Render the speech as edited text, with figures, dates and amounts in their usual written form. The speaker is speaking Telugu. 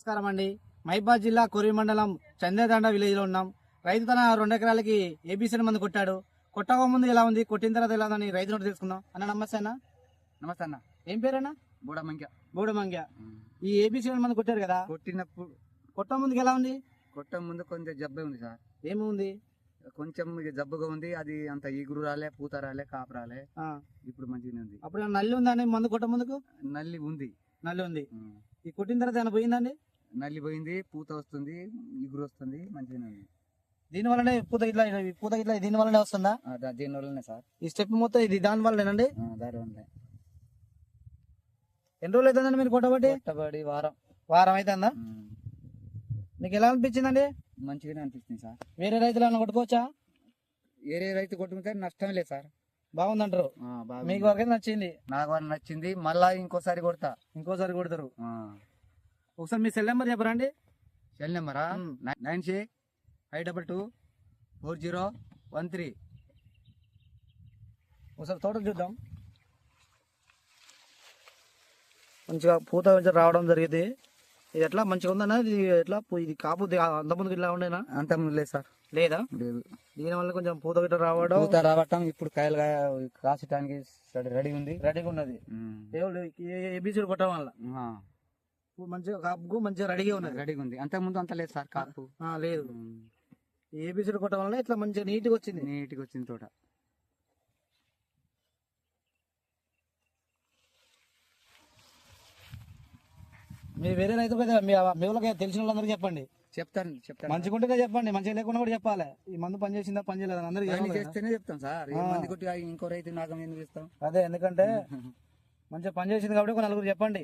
నమస్కారం అండి. మహిబాద్ జిల్లా కొరి మండలం చందేదండ విలేజ్ లో ఉన్నాం. రైతు తన 2 ఎకరాలకి ఏబీసీ మందు కొట్టాడు. కొట్టక ముందు ఎలా ఉంది, కొట్టిన తర్వాత ఎలా ఉందని రైతు నోటి తెలుసుకుందాం. అన్న నమస్తే అన్న. నమస్తే అన్న. ఏం పేరన్నా? బూడమంగ్య. ఈ ఏబీసీ మందు కొట్టారు కదా, కొట్టినప్పుడు కొట్ట ముందుకు ఎలా ఉంది? కొట్ట ముందు కొంచెం జబ్బే ఉంది సార్. ఏముంది? కొంచెం జబ్బుగా ఉంది. అది అంత ఈగురు రాలే, పూత రాలే, కాపు రాలే. ఇప్పుడు మంచిగానే ఉంది. అప్పుడు నల్లి ఉందండి మందు కొట్ట ముందుకు? నల్లి ఉంది. నల్లి ఉంది. ఈ కొట్టిన తర్వాత ఏమైనా పోయిందండి? నల్లి పోయింది, పూత వస్తుంది, ఈగురు వస్తుంది, మంచిగానే ఉంది. దీని వల్లనే పూత ఇట్లా దీని వల్లనే వస్తుందా? దీని వల్లనే సార్. ఈ స్టెప్ మొత్తం ఇది దాని వల్లనేనండి? దాని వల్లనే. ఎన్ని రోజులు అవుతుందండి మీరు కొట్టబట్టి? కొట్టబడి వారం అవుతుందా? మీకు ఎలా అనిపించిందండి? మంచిగానే అనిపిస్తుంది సార్. వేరే రైతులు ఏమైనా కొట్టుకోవచ్చా? వేరే రైతు కొట్టుకుంటే నష్టం లేదు సార్. బాగుందంటారు. మీకు వరకు నచ్చింది? నాకు వరకు నచ్చింది. మళ్ళా ఇంకోసారి కొడతారు. ఒకసారి మీ సెల్ నెంబర్ చెప్పరా అండి? సెల్ నెంబరా 96524013. ఒకసారి తోటకు చూద్దాం. మంచిగా పూత రావడం జరిగింది. ఇది ఎట్లా మంచిగా ఉందన్నా? ఇది ఎట్లా ఇది కాపు అంత ముందుకు ఇట్లా ఉండేనా? అంత ముందు లేదు సార్. లేదా? లేదు. దీనివల్ల కొంచెం పూత గిట్ట రావటం ఇప్పుడు కాయలు కాసటానికి రెడీగా ఉన్నది. ఏబీసీ కొట్టడం వల్ల మంచిగా కాపుకు మంచిగా రెడీగా ఉంది. అంత ముందు అంత లేదు సార్, కాపు లేదు. ఏబీసీ కొట్టడం వల్ల ఇట్లా మంచిగా నీట్గా వచ్చింది తోట. మీరు వేరే రైతు మీ వాళ్ళకి తెలిసిన వాళ్ళందరికీ చెప్పండి. చెప్తాను. మంచిగా ఉంటే చెప్పండి, మంచిగా లేకుండా కూడా చెప్పాలి. ఈ మందు పని చేసిందా పని చేయలేదు అందరికీ చేస్తేనే చెప్తాం సార్. మంది కొట్టి ఇంకో రైతు నాగం ఎందుకు ఇస్తాం? అదే, ఎందుకంటే మంచిగా పని చేసింది కాబట్టి ఒక నలుగురు చెప్పండి.